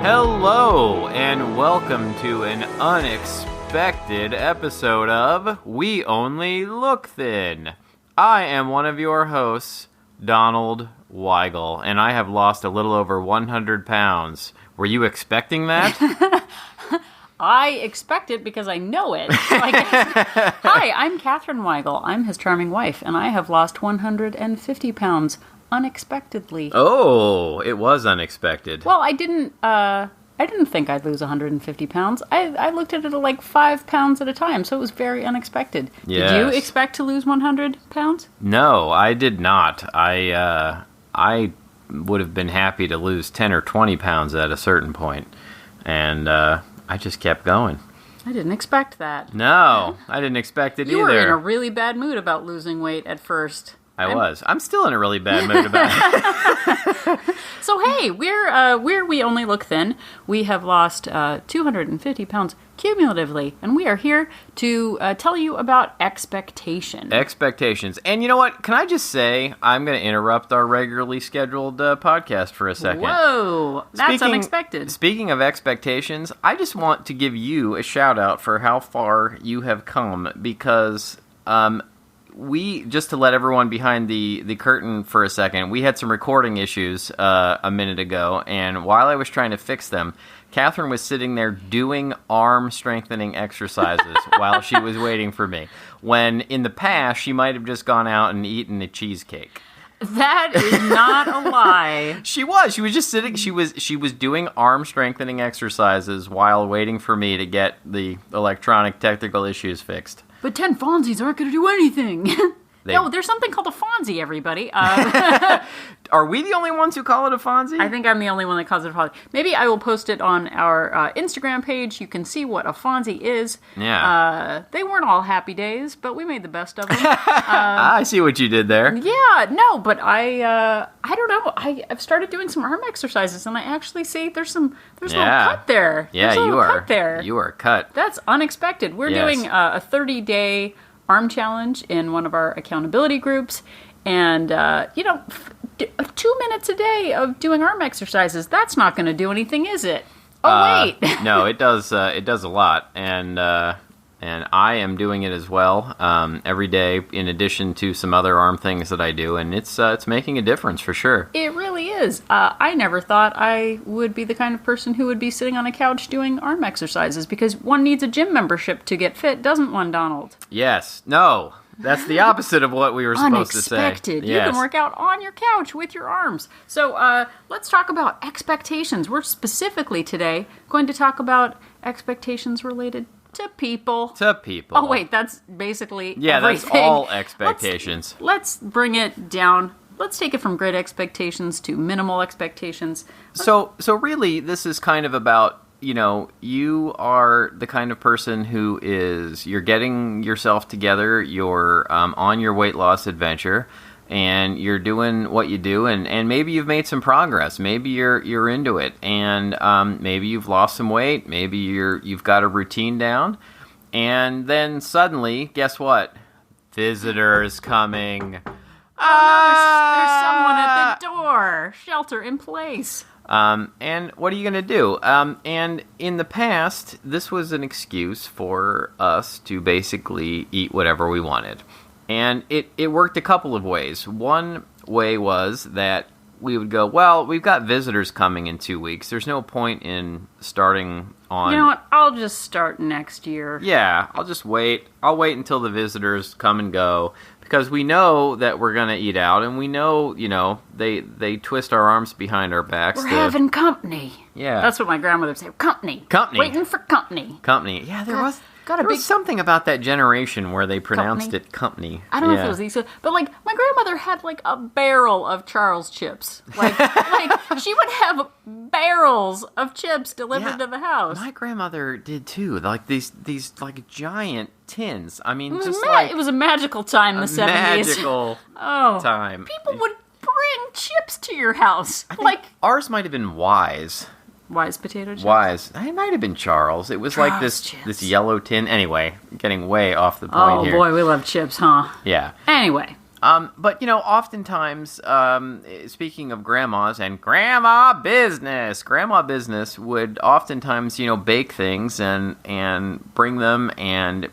Hello, and welcome to an unexpected episode of We Only Look Thin. I am one of your hosts, Donald Weigel, and I have lost a little over 100 pounds. Were you expecting that? I expect it because I know it. So I guess, hi, I'm Catherine Weigel. I'm his charming wife, and I have lost 150 pounds unexpectedly. Oh, it was unexpected. Well, I didn't think I'd lose 150 pounds. I looked at it at like 5 pounds at a time, so it was very unexpected. Yes. Did you expect to lose 100 pounds? No, I did not. I would have been happy to lose 10 or 20 pounds at a certain point, and I just kept going. I didn't expect that. No, I didn't expect it either. You were in a really bad mood about losing weight at first. I was. I'm still in a really bad mood about it. So hey, We Only Look Thin. We have lost 250 pounds cumulatively, and we are here to tell you about expectation. Expectations. And you know what? Can I just say, I'm going to interrupt our regularly scheduled podcast for a second. Whoa, that's unexpected. Speaking of expectations, I just want to give you a shout out for how far you have come, because just to let everyone behind the curtain for a second, we had some recording issues a minute ago, and while I was trying to fix them, Catherine was sitting there doing arm strengthening exercises while she was waiting for me, when in the past she might have just gone out and eaten a cheesecake. That is not a lie. She was just sitting, she was doing arm strengthening exercises while waiting for me to get the electronic technical issues fixed. But 10 Fonzies aren't going to do anything. No, there's something called a Fonzie, everybody. Are we the only ones who call it a Fonzie? I think I'm the only one that calls it a Fonzie. Maybe I will post it on our Instagram page. You can see what a Fonzie is. Yeah. They weren't all happy days, but we made the best of them. I see what you did there. Yeah, no, but I don't know. I've started doing some arm exercises, and I actually see there's a little cut there. Yeah, you are. Cut there. You are cut. That's unexpected. We're doing a 30-day arm challenge in one of our accountability groups, and 2 minutes a day of doing arm exercises, that's not going to do anything, is it? Wait. No, it does a lot, and I am doing it as well every day, in addition to some other arm things that I do, and it's making a difference for sure. It really is. I never thought I would be the kind of person who would be sitting on a couch doing arm exercises, because one needs a gym membership to get fit, doesn't one, Donald? Yes. No. That's the opposite of what we were supposed to say. Unexpected. Yes. You can work out on your couch with your arms. So let's talk about expectations. We're specifically today going to talk about expectations related to people. Oh, wait, that's basically everything. That's all expectations. Let's bring it down. Let's take it from great expectations to minimal expectations. So really, this is kind of about, you are the kind of person who you're getting yourself together, you're on your weight loss adventure, and you're doing what you do, and maybe you've made some progress, maybe you're into it, and maybe you've lost some weight, maybe you've got a routine down, and then suddenly, guess what? Visitors coming. There's someone at the door. Shelter in place. And what are you going to do? And in the past, this was an excuse for us to basically eat whatever we wanted. And it worked a couple of ways. One way was that we would go, well, we've got visitors coming in 2 weeks. There's no point in starting on... You know what? I'll just start next year. Yeah, I'll just wait. I'll wait until the visitors come and go. Because we know that we're going to eat out, and we know, they twist our arms behind our backs. We're having company. Yeah. That's what my grandmother would say. Company. Waiting for company. Company. Yeah, there was something about that generation where they pronounced it company. I don't know if it was these, but my grandmother had a barrel of Charles chips. She would have barrels of chips delivered to the house. My grandmother did too. These giant tins. I mean, it was a magical time in the 70s. Magical time. People would bring chips to your house. Ours might have been Wise. Wise potato chips? Wise. It might have been Charles. It was Charles this yellow tin. Anyway, getting way off the point here. Oh boy, we love chips, huh? Yeah. Anyway. But, oftentimes, speaking of grandmas and grandma business would oftentimes, bake things and bring them. And,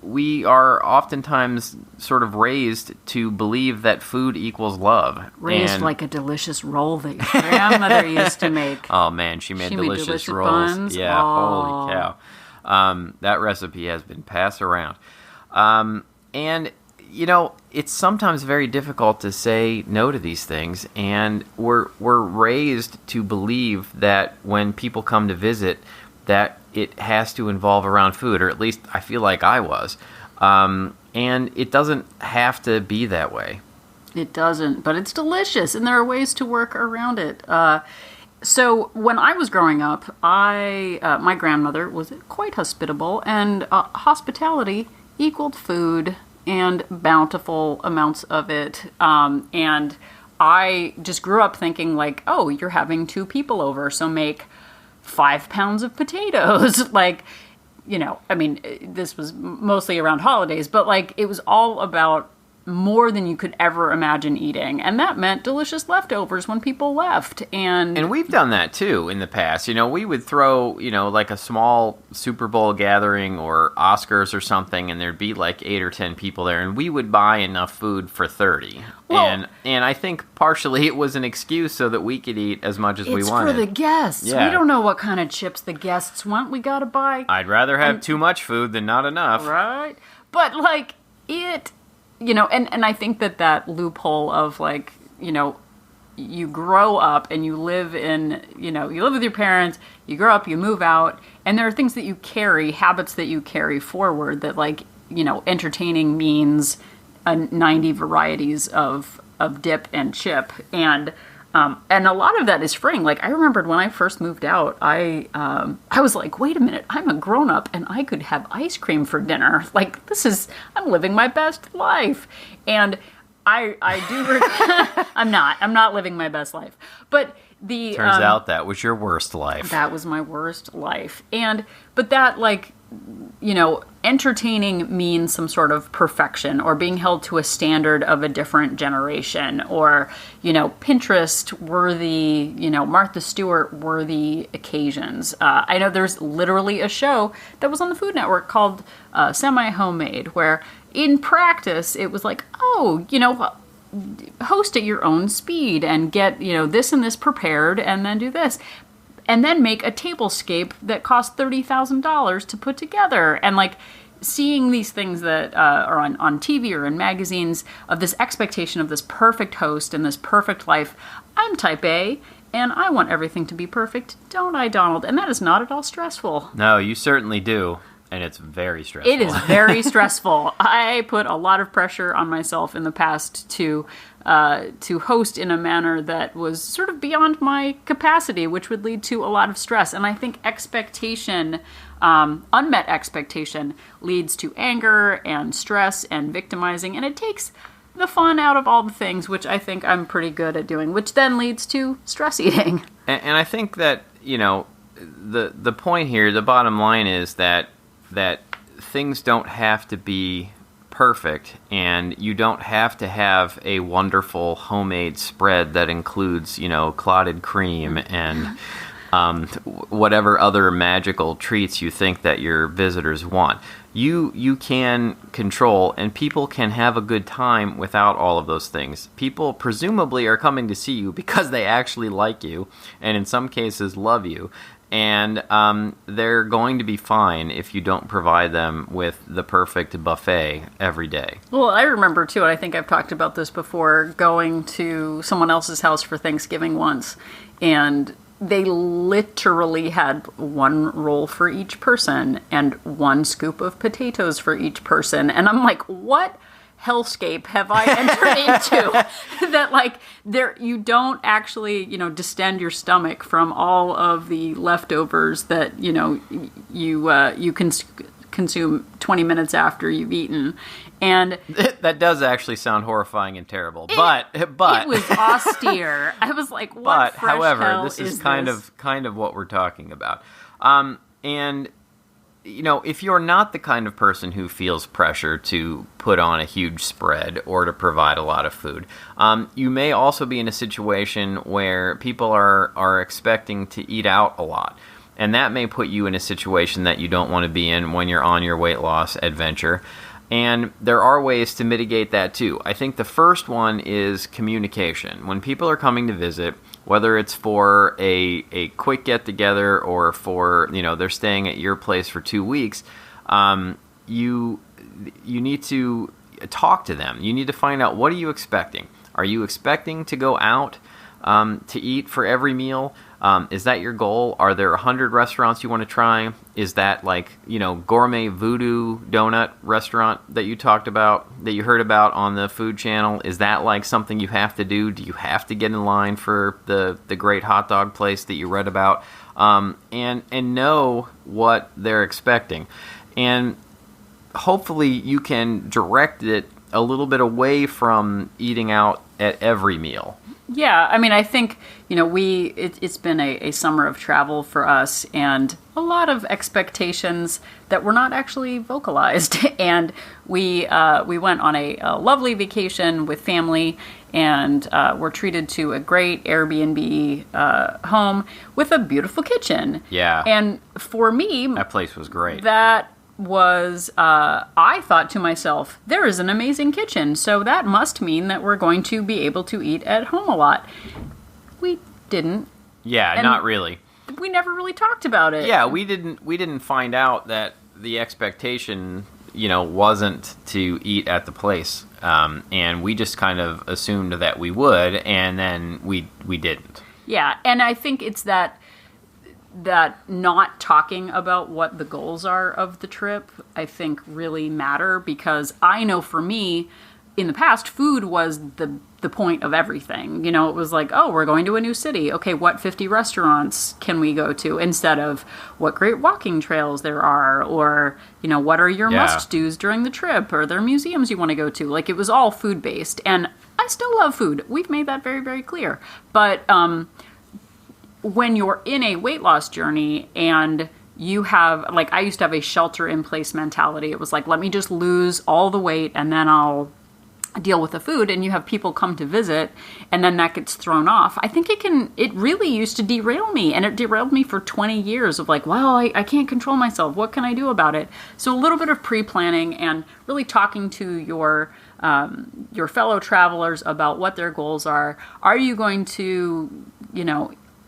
we are oftentimes sort of raised to believe that food equals love. Raised like a delicious roll that your grandmother used to make. Oh, man, she made delicious rolls. Buns. Yeah, oh. Holy cow. That recipe has been passed around. And it's sometimes very difficult to say no to these things, and we're raised to believe that when people come to visit, that it has to involve around food, or at least I feel like I was. And it doesn't have to be that way. It doesn't, but it's delicious, and there are ways to work around it. So when I was growing up, my grandmother was quite hospitable, and hospitality equaled food and bountiful amounts of it. And I just grew up thinking like, oh, you're having 2 people over, so make 5 pounds of potatoes. Like, this was mostly around holidays, but like it was all about more than you could ever imagine eating. And that meant delicious leftovers when people left. And we've done that too in the past. We would throw, like a small Super Bowl gathering or Oscars or something, and there'd be like 8 or 10 people there, and we would buy enough food for 30. Well, and I think partially it was an excuse so that we could eat as much as we wanted. It's for the guests. Yeah. We don't know what kind of chips the guests want. We gotta buy. I'd rather have too much food than not enough. Right. But like it... and I think that loophole of like, you grow up and you live you live with your parents, you grow up, you move out, and there are things that you carry, habits that you carry forward that like, entertaining means 90 varieties of dip and chip. And a lot of that is freeing. Like I remembered when I first moved out, I was like, wait a minute, I'm a grown up and I could have ice cream for dinner. Like I'm living my best life. And I do, I'm not living my best life. But turns out that was your worst life. That was my worst life. But that like, entertaining means some sort of perfection or being held to a standard of a different generation or, Pinterest worthy, Martha Stewart worthy occasions. I know there's literally a show that was on the Food Network called Semi-Homemade, where in practice it was like, host at your own speed and get, this and this prepared and then do this. And then make a tablescape that cost $30,000 to put together. And like seeing these things that are on TV or in magazines of this expectation of this perfect host and this perfect life. I'm type A, and I want everything to be perfect, don't I, Donald? And that is not at all stressful. No, you certainly do. And it's very stressful. It is very stressful. I put a lot of pressure on myself in the past to host in a manner that was sort of beyond my capacity, which would lead to a lot of stress. And I think expectation, unmet expectation, leads to anger and stress and victimizing. And it takes the fun out of all the things, which I think I'm pretty good at doing, which then leads to stress eating. And I think that, the point here, the bottom line is that things don't have to be perfect, and you don't have to have a wonderful homemade spread that includes, clotted cream and whatever other magical treats you think that your visitors want. You can control, and people can have a good time without all of those things. People presumably are coming to see you because they actually like you, and in some cases love you. And they're going to be fine if you don't provide them with the perfect buffet every day. Well, I remember, too, and I think I've talked about this before, going to someone else's house for Thanksgiving once, and they literally had one roll for each person and one scoop of potatoes for each person. And I'm like, what hellscape have I entered into that like you don't actually, distend your stomach from all of the leftovers that, you can consume 20 minutes after you've eaten. And that does actually sound horrifying and terrible, but it was austere. I was like, what fresh however, hell this is kind of what we're talking about. And if you're not the kind of person who feels pressure to put on a huge spread or to provide a lot of food, you may also be in a situation where people are expecting to eat out a lot. And that may put you in a situation that you don't want to be in when you're on your weight loss adventure. And there are ways to mitigate that too. I think the first one is communication. When people are coming to visit, whether it's for a quick get-together or for, they're staying at your place for 2 weeks, you need to talk to them. You need to find out, what are you expecting? Are you expecting to go out to eat for every meal? Is that your goal? Are there 100 restaurants you want to try? Is that gourmet voodoo donut restaurant that you talked about, that you heard about on the Food Channel? Is that like something you have to do? Do you have to get in line for the great hot dog place that you read about? And know what they're expecting. And hopefully you can direct it a little bit away from eating out at every meal. Yeah, I mean, I think, it's been a summer of travel for us, and a lot of expectations that were not actually vocalized. And we went on a lovely vacation with family, and were treated to a great Airbnb home with a beautiful kitchen. Yeah. And for me, that place was great. That was, I thought to myself, there is an amazing kitchen, so that must mean that we're going to be able to eat at home a lot. We didn't. Yeah, and not really. We never really talked about it. Yeah, we didn't find out that the expectation, wasn't to eat at the place. And we just kind of assumed that we would, and then we didn't. Yeah, and I think it's that not talking about what the goals are of the trip, I think really matter, because I know for me, in the past, food was the point of everything. It was like, oh, we're going to a new city. Okay, what 50 restaurants can we go to? Instead of what great walking trails there are, or, what are your must-dos during the trip, or there are museums you want to go to. Like, it was all food-based, and I still love food. We've made that very, very clear. But, when you're in a weight loss journey and you have, I used to have a shelter-in-place mentality. It was like, let me just lose all the weight and then I'll deal with the food. And you have people come to visit and then that gets thrown off. I think it really used to derail me. And it derailed me for 20 years of I can't control myself. What can I do about it? So a little bit of pre-planning and really talking to your fellow travelers about what their goals are. Are you going to,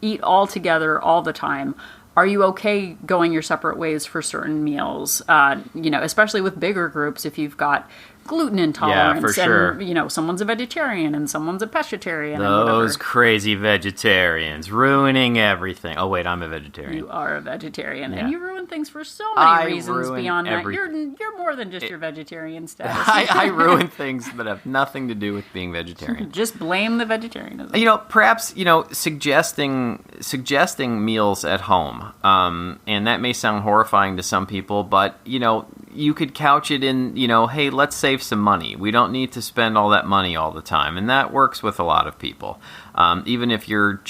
eat all together all the time? Are you okay going your separate ways for certain meals? Especially with bigger groups, if you've got gluten intolerance, yeah, for sure. And someone's a vegetarian and someone's a pescatarian. Those crazy vegetarians ruining everything. Oh wait, I'm a vegetarian. You are a vegetarian, and you ruin things for so many reasons beyond that. You're more than just your vegetarian status. I ruin things that have nothing to do with being vegetarian. Just blame the vegetarianism. Perhaps suggesting meals at home, and that may sound horrifying to some people, but you could couch it in, hey, let's save some money. We don't need to spend all that money all the time. And that works with a lot of people. Even if your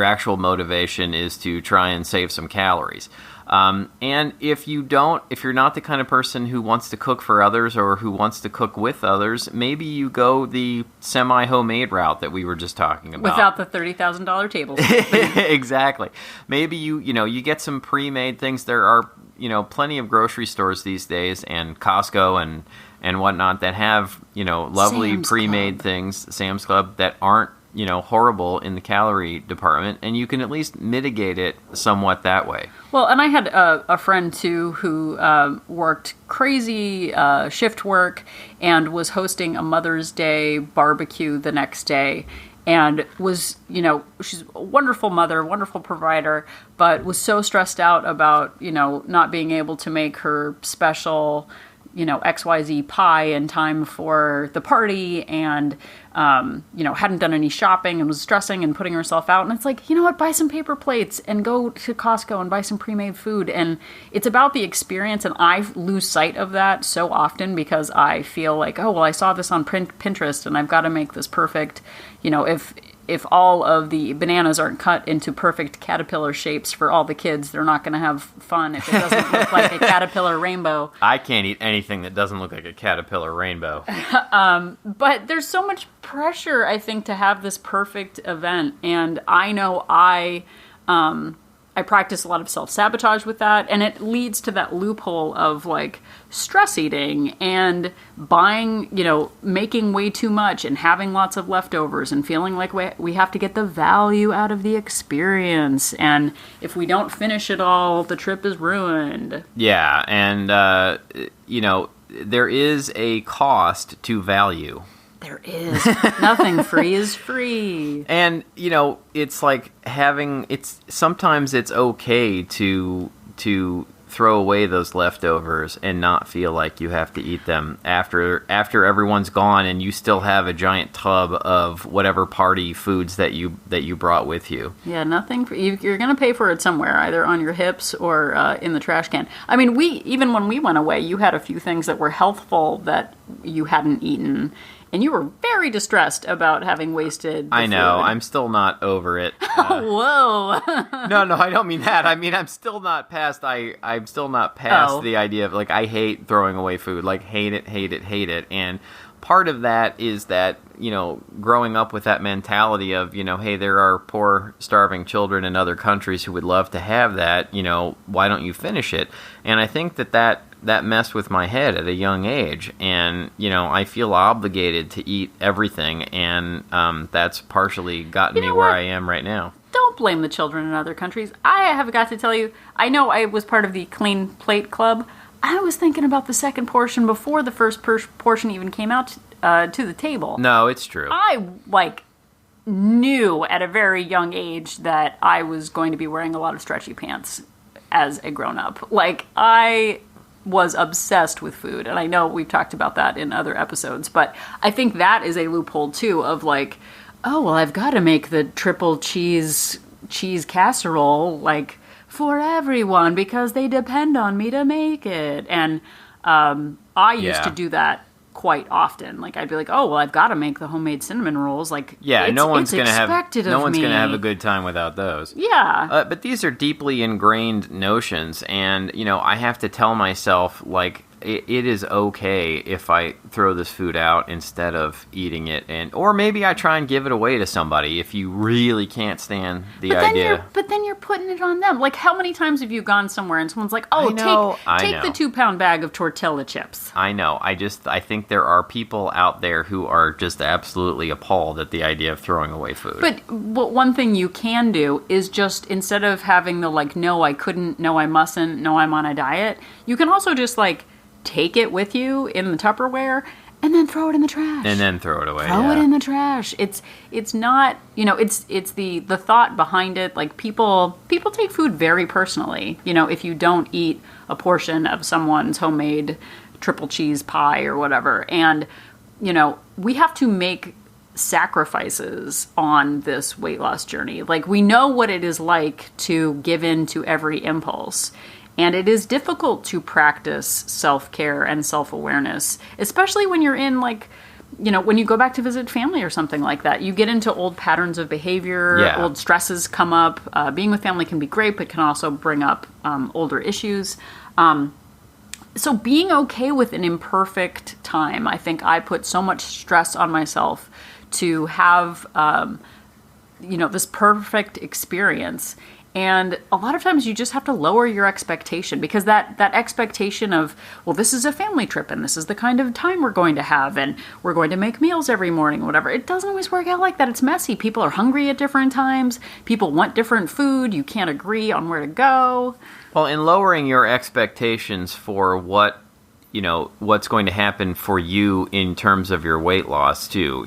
actual motivation is to try and save some calories. And if you're not the kind of person who wants to cook for others or who wants to cook with others, maybe you go the semi-homemade route that we were just talking about. Without the $30,000 tables. Exactly. Maybe you get some pre-made things. There are, plenty of grocery stores these days and Costco and whatnot that have, lovely Sam's pre-made Club. things, Sam's Club, that aren't, horrible in the calorie department, and you can at least mitigate it somewhat that way. Well, and I had a friend, too, who worked crazy shift work and was hosting a Mother's Day barbecue the next day. And was, she's a wonderful mother, wonderful provider, but was so stressed out about, not being able to make her special, XYZ pie in time for the party, and, hadn't done any shopping and was stressing and putting herself out. And it's like, buy some paper plates and go to Costco and buy some pre-made food. And it's about the experience. And I lose sight of that so often because I feel like, oh, well, I saw this on Pinterest and I've got to make this perfect. If if all of the bananas aren't cut into perfect caterpillar shapes for all the kids, they're not going to have fun if it doesn't look like a caterpillar rainbow. I can't eat anything that doesn't look like a caterpillar rainbow. But there's so much pressure, I think, to have this perfect event. And I know I practice a lot of self-sabotage with that, and it leads to that loophole of like stress eating and buying, making way too much and having lots of leftovers and feeling like we have to get the value out of the experience. And if we don't finish it all, the trip is ruined. Yeah, and, there is a cost to value. There is. Nothing free is free. And, it's like sometimes it's okay to throw away those leftovers and not feel like you have to eat them after everyone's gone and you still have a giant tub of whatever party foods that you brought with you. Yeah, nothing. You're going to pay for it somewhere, either on your hips or in the trash can. I mean, even when we went away, you had a few things that were healthful that you hadn't eaten. And you were very distressed about having wasted the I know. food. I'm still not over it. Whoa. No, I don't mean that. I mean, I'm still not past the idea of, like, I hate throwing away food. Like, hate it. And part of that is that, growing up with that mentality of, hey, there are poor, starving children in other countries who would love to have that, why don't you finish it? And I think that messed with my head at a young age, and I feel obligated to eat everything, and that's partially gotten me where I am right now. Don't blame the children in other countries. I have got to tell you, I know I was part of the Clean Plate Club. I was thinking about the second portion before the first portion even came out to the table. No, it's true. I knew at a very young age that I was going to be wearing a lot of stretchy pants as a grown-up. I was obsessed with food, and I know we've talked about that in other episodes, but I think that is a loophole too of I've got to make the triple cheese casserole for everyone because they depend on me to make it. And I used to do that quite often. I'd be like, oh, well, I've got to make the homemade cinnamon rolls. No one's going to have a good time without those. Yeah. But these are deeply ingrained notions, and, I have to tell myself, it is okay if I throw this food out instead of eating it, or maybe I try and give it away to somebody if you really can't stand the idea. But then you're putting it on them. How many times have you gone somewhere and someone's like, oh, take the 2-pound bag of tortilla chips? I know. I think there are people out there who are just absolutely appalled at the idea of throwing away food. But one thing you can do is just, instead of having the no, I couldn't, no, I mustn't, no, I'm on a diet, you can also just take it with you in the Tupperware and then throw it in the trash. And then throw it away. Throw it in the trash. It's not, it's the thought behind it. People take food very personally. If you don't eat a portion of someone's homemade triple cheese pie or whatever. And, we have to make sacrifices on this weight loss journey. We know what it is like to give in to every impulse. And it is difficult to practice self-care and self-awareness, especially when you're in when you go back to visit family or something like that. You get into old patterns of behavior, old stresses come up. Being with family can be great, but can also bring up older issues. So being okay with an imperfect time, I think I put so much stress on myself to have, this perfect experience. And a lot of times you just have to lower your expectation, because that expectation of, well, this is a family trip and this is the kind of time we're going to have and we're going to make meals every morning, whatever. It doesn't always work out like that. It's messy. People are hungry at different times. People want different food. You can't agree on where to go. Well, in lowering your expectations for what's going to happen for you in terms of your weight loss too,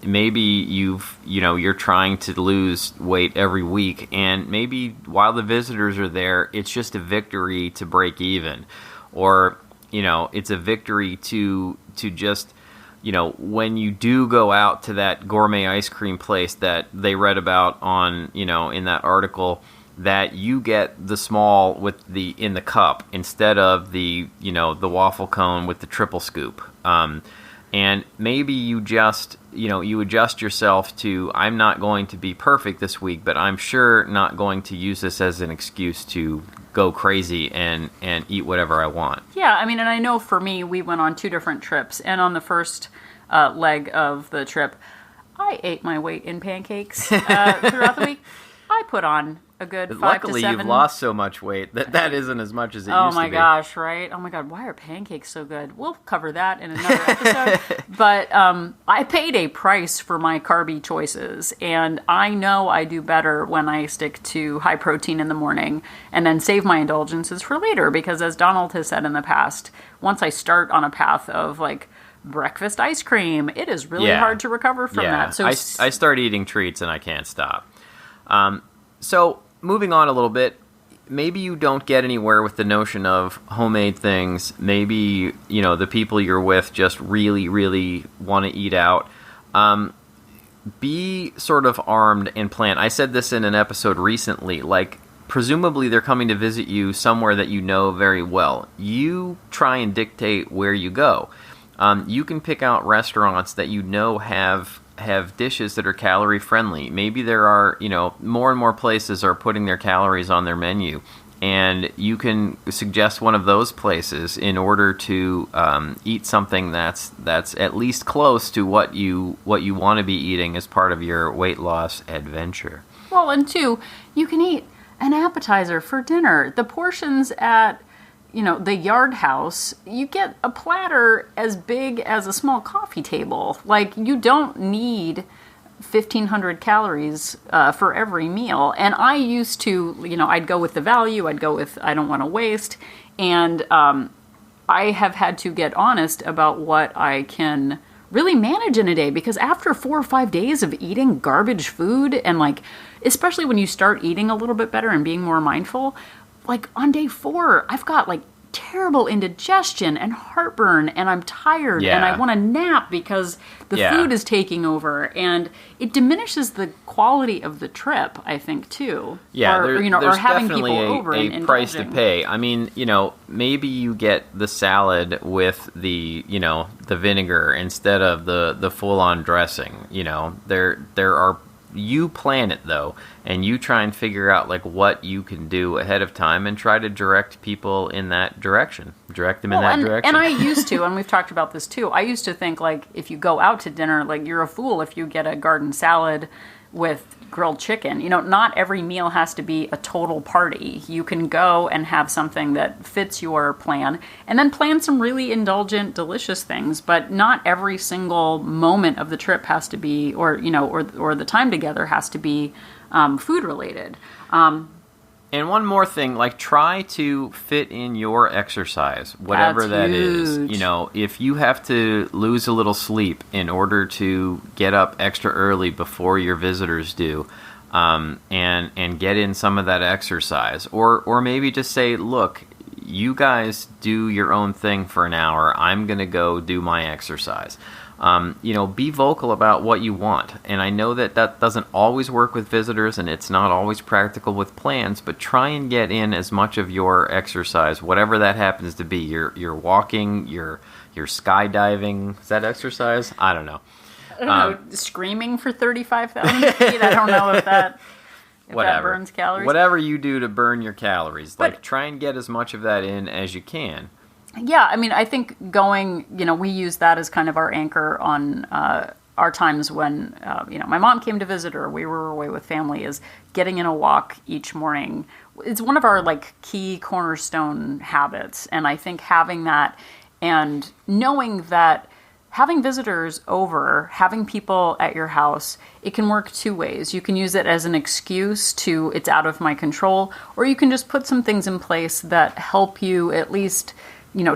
maybe you're trying to lose weight every week, and maybe while the visitors are there, it's just a victory to break even, or it's a victory to just when you do go out to that gourmet ice cream place that they read about on in that article, that you get the small in the cup instead of the the waffle cone with the triple scoop. And maybe you just, you adjust yourself to, I'm not going to be perfect this week, but I'm sure not going to use this as an excuse to go crazy and eat whatever I want. Yeah, I mean, and I know for me, we went on 2 different trips, and on the first leg of the trip, I ate my weight in pancakes throughout the week. I put on a good 5 Luckily, to 7. you've lost so much weight that isn't as much as it used to be. Oh my gosh, right? Oh my God, why are pancakes so good? We'll cover that in another episode. But I paid a price for my carby choices, and I know I do better when I stick to high protein in the morning and then save my indulgences for later, because as Donald has said in the past, once I start on a path of like breakfast ice cream, it is really hard to recover from that. So I start eating treats and I can't stop. So moving on a little bit, maybe you don't get anywhere with the notion of homemade things. Maybe, the people you're with just really, really want to eat out. Be sort of armed and plan. I said this in an episode recently, like, presumably they're coming to visit you somewhere that you know very well. You try and dictate where you go. You can pick out restaurants that have dishes that are calorie friendly. Maybe there are, more and more places are putting their calories on their menu, and you can suggest one of those places in order to eat something that's at least close to what you want to be eating as part of your weight loss adventure. Well, and 2, you can eat an appetizer for dinner. The portions at the Yard House, you get a platter as big as a small coffee table. Like, you don't need 1,500 calories for every meal. And I used to, I'd go with the value, I'd go with I don't want to waste. And I have had to get honest about what I can really manage in a day, because after 4 or 5 days of eating garbage food, and like, especially when you start eating a little bit better and being more mindful, like on day 4, I've got like terrible indigestion and heartburn, and I'm tired and I want to nap because the food is taking over, and it diminishes the quality of the trip, I think, too. Yeah, or there's having definitely people over a and price to indulging. pay. I mean, maybe you get the salad with the vinegar instead of the full-on dressing. There are. You plan it, though, and you try and figure out like what you can do ahead of time and try to direct people in that direction. Direct them in that direction. And I used to, and we've talked about this too, I used to think like if you go out to dinner, like you're a fool if you get a garden salad with grilled chicken. Not every meal has to be a total party. You can go and have something that fits your plan, and then plan some really indulgent, delicious things. But not every single moment of the trip has to be, or the time together has to be food related. And one more thing, like, try to fit in your exercise, whatever that is. If you have to lose a little sleep in order to get up extra early before your visitors do, and get in some of that exercise, or maybe just say, look, you guys do your own thing for an hour. I'm going to go do my exercise. Be vocal about what you want. And I know that doesn't always work with visitors, and it's not always practical with plans, but try and get in as much of your exercise, whatever that happens to be. You're walking, you're skydiving. Is that exercise? I don't know. I don't know, screaming for 35,000 feet? I don't know if that burns calories. Whatever you do to burn your calories. But try and get as much of that in as you can. Yeah, I mean, I think going, we use that as kind of our anchor on our times when, my mom came to visit or we were away with family, is getting in a walk each morning. It's one of our, like, key cornerstone habits. And I think having that and knowing that having visitors over, having people at your house, it can work 2 ways. You can use it as an excuse to, it's out of my control, or you can just put some things in place that help you at least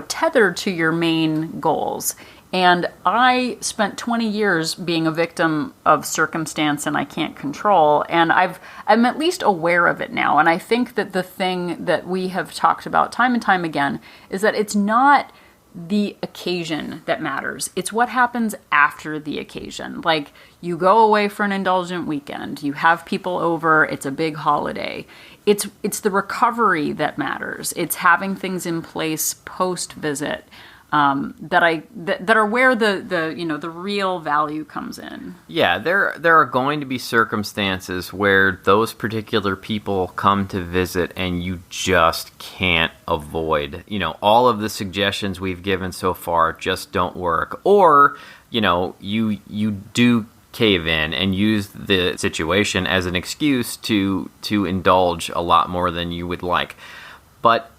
tethered to your main goals. And I spent 20 years being a victim of circumstance and I can't control. And I'm at least aware of it now. And I think that the thing that we have talked about time and time again is that it's not the occasion that matters. It's what happens after the occasion. Like, you go away for an indulgent weekend, you have people over, it's a big holiday. It's the recovery that matters. It's having things in place post-visit. that are where the real value comes in. Yeah, there are going to be circumstances where those particular people come to visit and you just can't avoid. All of the suggestions we've given so far just don't work. Or, you do cave in and use the situation as an excuse to indulge a lot more than you would like. But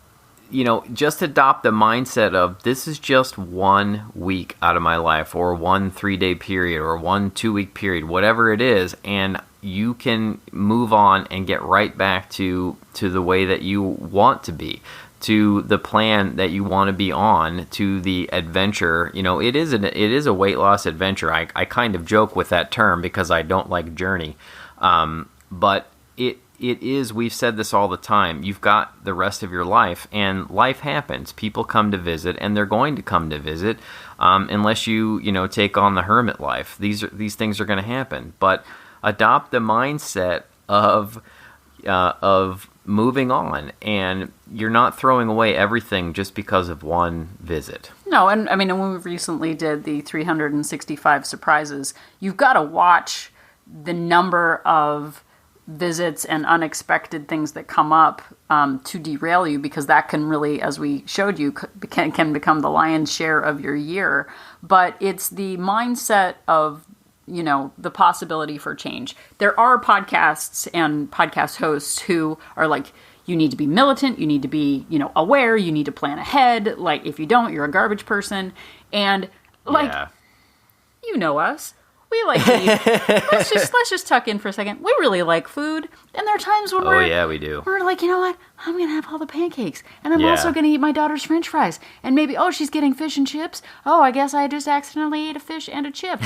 just adopt the mindset of this is just 1 week out of my life, or 1 3-day period, or 1 2-week period, whatever it is, and you can move on and get right back to the way that you want to be, to the plan that you want to be on, to the adventure. It is a weight loss adventure. I kind of joke with that term because I don't like journey, but it is, we've said this all the time, you've got the rest of your life, and life happens. People come to visit, and they're going to come to visit, unless you take on the hermit life. These things are going to happen. But adopt the mindset of moving on, and you're not throwing away everything just because of one visit. No, and I mean, when we recently did the 365 surprises, you've got to watch the number of visits and unexpected things that come up to derail you, because that can really, as we showed you, can become the lion's share of your year. But it's the mindset of the possibility for change. There are podcasts and podcast hosts who are like, you need to be militant, you need to be aware, you need to plan ahead. Like, if you don't, you're a garbage person. And like, yeah. Us. We like to eat. Let's just tuck in for a second. We really like food, and there are times when we do. We're like, you know what? I'm gonna have all the pancakes, and I'm also gonna eat my daughter's French fries, and maybe she's getting fish and chips. Oh, I guess I just accidentally ate a fish and a chip,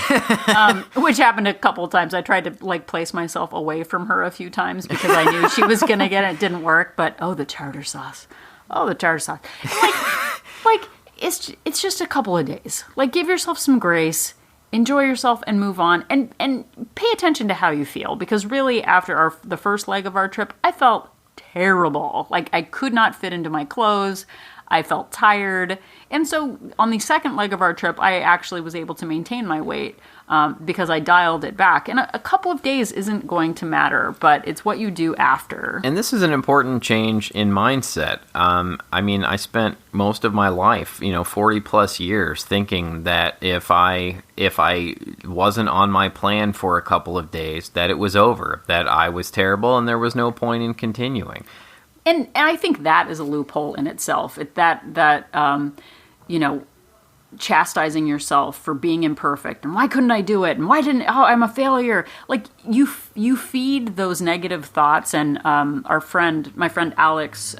which happened a couple of times. I tried to place myself away from her a few times because I knew she was gonna get it. It didn't work, but the tartar sauce. Like it's just a couple of days. Like, give yourself some grace. Enjoy yourself and move on, and pay attention to how you feel, because really after the first leg of our trip, I felt terrible. Like, I could not fit into my clothes. I felt tired. And so on the second leg of our trip, I actually was able to maintain my weight because I dialed it back. And a couple of days isn't going to matter, but it's what you do after. And this is an important change in mindset. I spent most of my life, 40 plus years, thinking that if I wasn't on my plan for a couple of days, that it was over, that I was terrible and there was no point in continuing. And I think that is a loophole in itself. Chastising yourself for being imperfect, and why couldn't I do it, and why didn't I'm a failure. Like, you feed those negative thoughts. And my friend Alex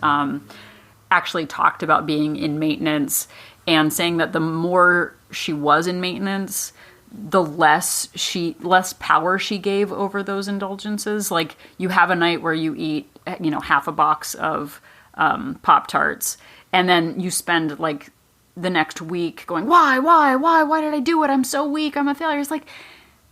actually talked about being in maintenance and saying that the more she was in maintenance, the less power she gave over those indulgences. Like, you have a night where you eat half a box of Pop-Tarts, and then you spend like the next week going, why did I do it? I'm so weak. I'm a failure. It's like,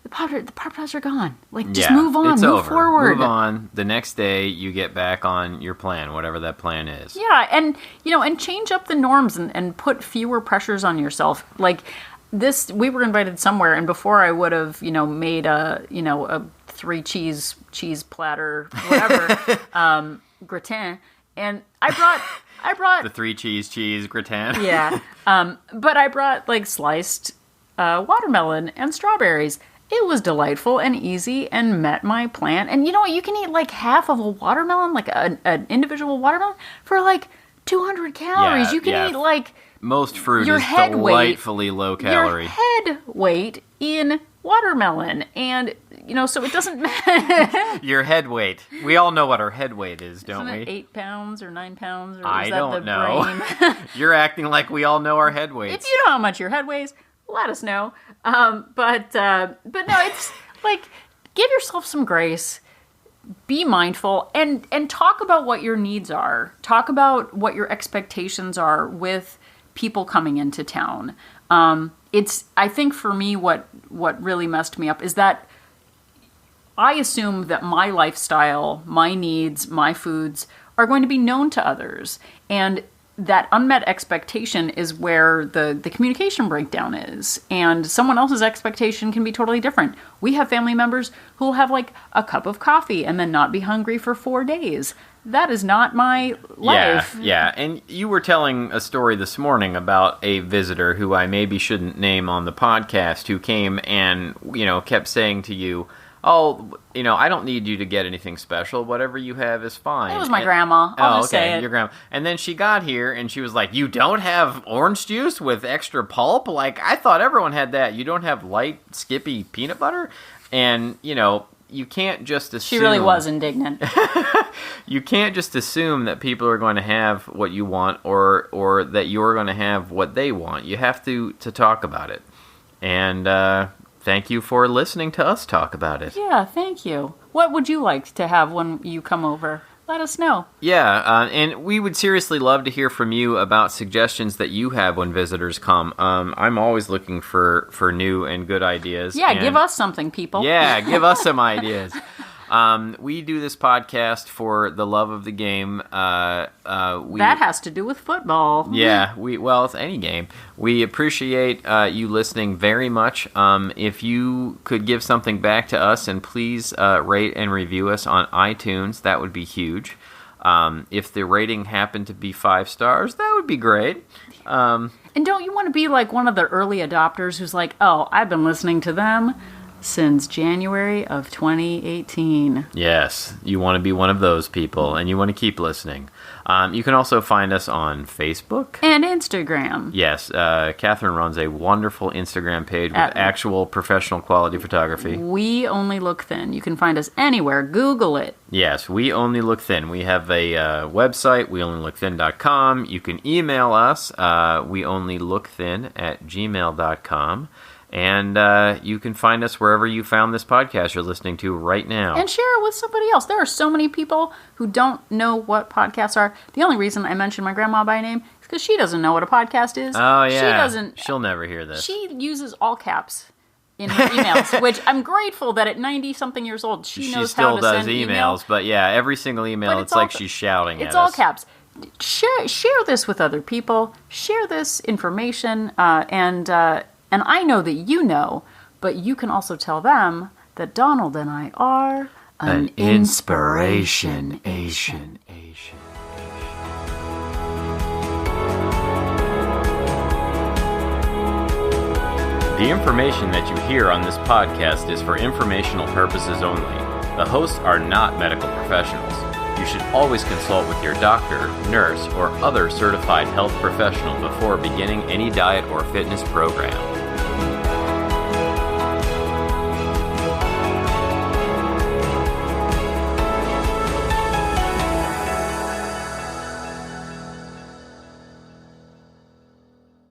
the Pop-Tarts are gone. Like, just move on, move forward. Move on. The next day you get back on your plan, whatever that plan is. Yeah. And, and change up the norms and put fewer pressures on yourself. Like this, we were invited somewhere, and before I would have, made a 3 cheese platter, whatever, gratin. And I brought the 3 cheese gratin. Yeah. But I brought like sliced watermelon and strawberries. It was delightful and easy and met my plan. And you know what? You can eat like half of a watermelon, like an individual watermelon, for like 200 calories. Yeah, you can eat like most fruit is delightfully low calorie. Your head weight in watermelon, and so it doesn't matter. Your head weight. We all know what our head weight is, don't Isn't we? it 8 pounds or 9 pounds? Or I is that don't the know. brain? You're acting like we all know our head weights. If you know how much your head weighs, let us know. But no, it's like, give yourself some grace. Be mindful and talk about what your needs are. Talk about what your expectations are with people coming into town. I think for me, what really messed me up is that I assume that my lifestyle, my needs, my foods are going to be known to others. And that unmet expectation is where the communication breakdown is. And someone else's expectation can be totally different. We have family members who will have like a cup of coffee and then not be hungry for 4 days. That is not my life. Yeah. And you were telling a story this morning about a visitor who I maybe shouldn't name on the podcast who came and, kept saying to you, oh, I don't need you to get anything special. Whatever you have is fine. It was my grandma. I'll just say it. Your grandma. And then she got here and she was like, you don't have orange juice with extra pulp? Like, I thought everyone had that. You don't have light, skippy peanut butter? And, you can't just assume... She really was indignant. You can't just assume that people are going to have what you want or that you're going to have what they want. You have to talk about it. And thank you for listening to us talk about it. Yeah, thank you. What would you like to have when you come over? Let us know. Yeah, and we would seriously love to hear from you about suggestions that you have when visitors come. I'm always looking for new and good ideas. Yeah, give us something, people. Yeah, give us some ideas. We do this podcast for the love of the game. That has to do with football. Yeah, it's any game. We appreciate you listening very much. If you could give something back to us, and please rate and review us on iTunes, that would be huge. If the rating happened to be 5 stars, that would be great. And don't you want to be like one of the early adopters who's like, oh, I've been listening to them since January of 2018. Yes, you want to be one of those people, and you want to keep listening. You can also find us on Facebook. And Instagram. Yes, Catherine runs a wonderful Instagram page with actual professional quality photography. We Only Look Thin. You can find us anywhere. Google it. Yes, We Only Look Thin. We have a website, weonlylookthin.com. You can email us, weonlylookthin@gmail.com. And you can find us wherever you found this podcast you're listening to right now. And share it with somebody else. There are so many people who don't know what podcasts are. The only reason I mentioned my grandma by name is because she doesn't know what a podcast is. Oh, yeah. She'll never hear this. She uses all caps in her emails, which I'm grateful that at 90-something years old, she knows how to send emails. But yeah, every single email, it's like she's shouting at us. It's all caps. Share this with other people. Share this information, and I know that you know, but you can also tell them that Donald and I are an inspiration. The information that you hear on this podcast is for informational purposes only. The hosts are not medical professionals. You should always consult with your doctor, nurse, or other certified health professional before beginning any diet or fitness program.